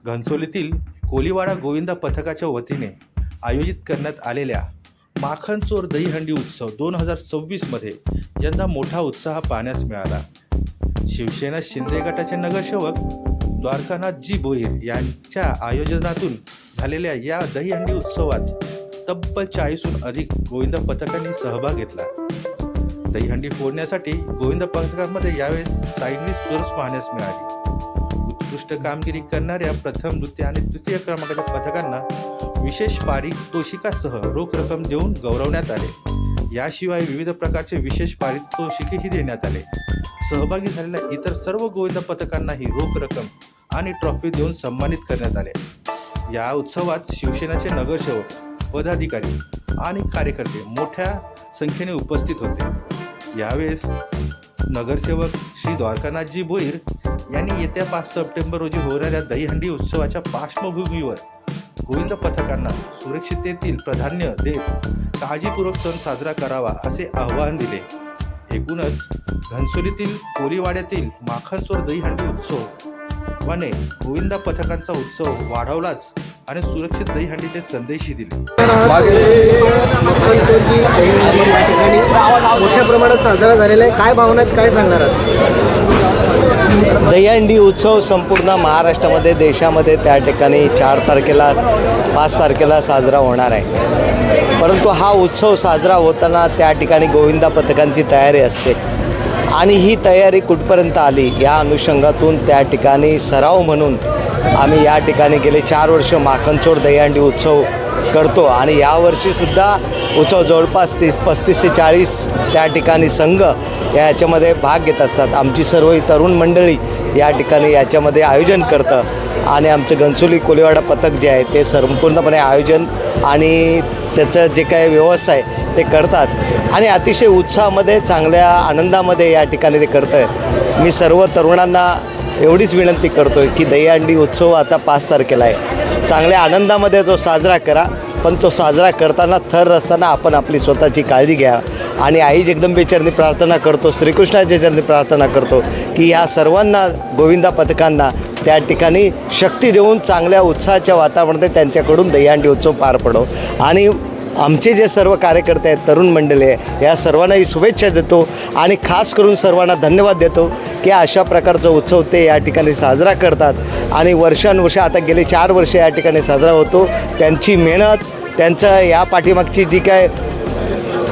घनसोलीतील कोलीवाडा गोविंदा पथकाच्या वतीने आयोजित करण्यात आलेल्या माखनचोर दहीहंडी उत्सव 2026मध्ये यंदा मोठा उत्साह पाहण्यास मिळाला। शिवसेना शिंदे गटाचे नगरसेवक द्वारकानाथजी भोईर यांच्या आयोजनातून झालेल्या या दहीहंडी उत्सवात तब्बल 40हून अधिक गोविंदा पथकांनी सहभाग घेतला। दहीहंडी फोडण्यासाठी गोविंदा पथकांमध्ये यावेळेस चांगली सोर्स पाहण्यास मिळाली। उत्कृष्ट कामगिरी करणाऱ्या प्रथम, द्वितीय आणि तृतीय क्रमांकाच्या पथकांना विशेष पारितोषिकासह रोख रक्कम देऊन गौरवण्यात आले। याशिवाय विविध प्रकारचे विशेष पारितोषिकेही देण्यात आले। सहभागी झालेल्या इतर सर्व गोविंदा पथकांनाही रोख रक्कम आणि ट्रॉफी देऊन सन्मानित करण्यात आले। या उत्सवात शिवसेनेचे नगरसेवक, पदाधिकारी आणि कार्यकर्ते मोठ्या संख्येने उपस्थित होते। यावेळेस नगरसेवक श्री द्वारकानाथजी भोईर यांनी येत्या 5 सप्टेंबर रोजी होणाऱ्या दहीहंडी उत्सवाच्या पार्श्वभूमीवर गोविंदा पथकांना सुरक्षिततेतील प्राधान्य देत काळजीपूर्वक सण साजरा करावा असे आवाहन दिले। एकूणच घनसोलीतील कोलीवाड्यातील माखनचोर दहीहंडी उत्सवाने गोविंदा पथकांचा उत्सव वाढवलाच आणि सुरक्षित दहीहंडीचे संदेशही दिले। मोठ्या प्रमाणात साजरा झालेला आहे, काय भावना आहेत, काय सांगणार आहात? दहीहंडी उत्सव संपूर्ण महाराष्ट्रामध्ये, देशामध्ये त्या ठिकाणी 4 तारखेला 5 तारखेला साजरा होणार आहे। परंतु हा उत्सव साजरा होताना त्या ठिकाणी गोविंदा पथकांची तयारी असते आणि ही तयारी कुठपर्यंत आली या अनुषंगातून त्या ठिकाणी सराव म्हणून आम्ही या ठिकाणी गेले 4 वर्ष माखनचोर दहीहंडी उत्सव करतो आणि यावर्षीसुद्धा उत्सव जवळपास 35 ते 40 त्या ठिकाणी संघ याच्यामध्ये भाग घेत असतात। आमची सर्व ही तरुण मंडळी या ठिकाणी याच्यामध्ये आयोजन करतं आणि आमचं घनसोली कोलीवाडा पथक जे आहे ते संपूर्णपणे आयोजन आणि त्याचं जे काही व्यवस्था आहे ते करतात आणि अतिशय उत्साहामध्ये, चांगल्या आनंदामध्ये या ठिकाणी ते करतं आहे। मी सर्व तरुणांना एवढीच विनंती करतो आहे की दहीहंडी उत्सव आता 5 तारखेला आहे, चांगल्या आनंदामध्ये तो साजरा करा, पण तो साजरा करताना थर असताना आपण आपली स्वतःची काळजी घ्या आणि आई जगदंबेचरणी प्रार्थना करतो, श्रीकृष्णाच्या चरणी प्रार्थना करतो की या सर्वांना गोविंदा पथकांना त्या ठिकाणी शक्ती देऊन चांगल्या उत्साहाच्या वातावरणात त्यांच्याकडून दहीहंडी उत्सव पार पडो आणि आमचे जे सर्व कार्यकर्ते आहेत, तरुण मंडळी आहे, या सर्वांनाही शुभेच्छा देतो आणि खास करून सर्वांना धन्यवाद देतो की अशा प्रकारचा उत्सव ते या ठिकाणी साजरा करतात आणि वर्षानुवर्ष आता गेले 4 वर्ष या ठिकाणी साजरा होतो। त्यांची मेहनत, त्यांचं या पाठीमागची जी काय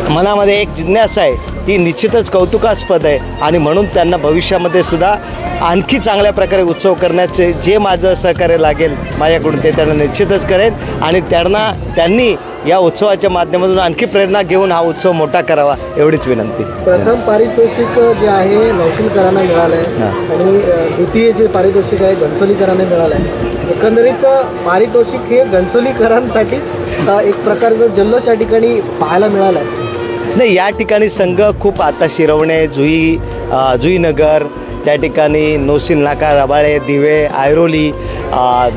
मनामध्ये एक जिज्ञासा आहे ती निश्चितच कौतुकास्पद आहे आणि म्हणून त्यांना भविष्यामध्ये सुद्धा आणखी चांगल्या प्रकारे उत्सव करण्याचे जे माझं सहकार्य लागेल माझ्याकडून ते त्यांना निश्चितच करेन आणि त्यांनी या उत्सवाच्या माध्यमातून आणखी प्रेरणा घेऊन हा उत्सव मोठा करावा एवढीच विनंती। प्रथम पारितोषिक जे आहे नौशीलकरांना मिळालं आहे आणि द्वितीय जे पारितोषिक आहे घनसोलीकरांना मिळालं आहे। एकंदरीत पारितोषिक हे घनसोलीकरांसाठी एक प्रकारचं जल्लोष या ठिकाणी पाहायला मिळालं आहे। नाही, या ठिकाणी संघ खूप आता शिरवणे, जुईनगर, त्या ठिकाणी नौशील नाका, रबाळे, दिवे, ऐरोली,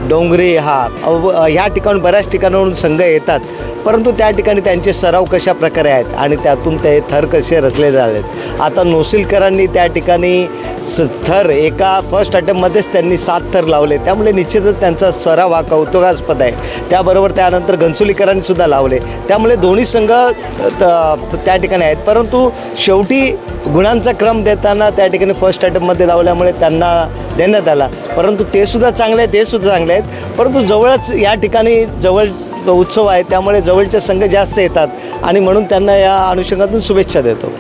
डोंगरी ह्या ठिकाणून बऱ्याच ठिकाणावरून संघ येतात, परंतु त्या ठिकाणी त्यांचे सराव कशा प्रकारे आहेत आणि त्यातून ते थर कसे रचले झालेत। आता नौशीलकरांनी त्या ठिकाणी थर एका फर्स्ट अटेम्प्टमध्येच त्यांनी 7 थर लावले, त्यामुळे निश्चितच त्यांचा सराव हा कौतुकास्पद आहे। त्याबरोबर त्यानंतर घनसोलीकरांनी सुद्धा लावले, त्यामुळे दोन्ही संघ त्या ठिकाणी आहेत, परंतु शेवटी गुणांचा क्रम देताना त्या ठिकाणी फर्स्ट अटेम्प्टमध्ये लावल्यामुळे त्यांना देण्यात आला, परंतु ते सुद्धा चांगले आहेत, परंतु जवळच या ठिकाणी जवळ उत्सव आहे त्यामुळे जवळचे संघ जास्त येतात आणि म्हणून त्यांना या अनुषंगातून शुभेच्छा देतो।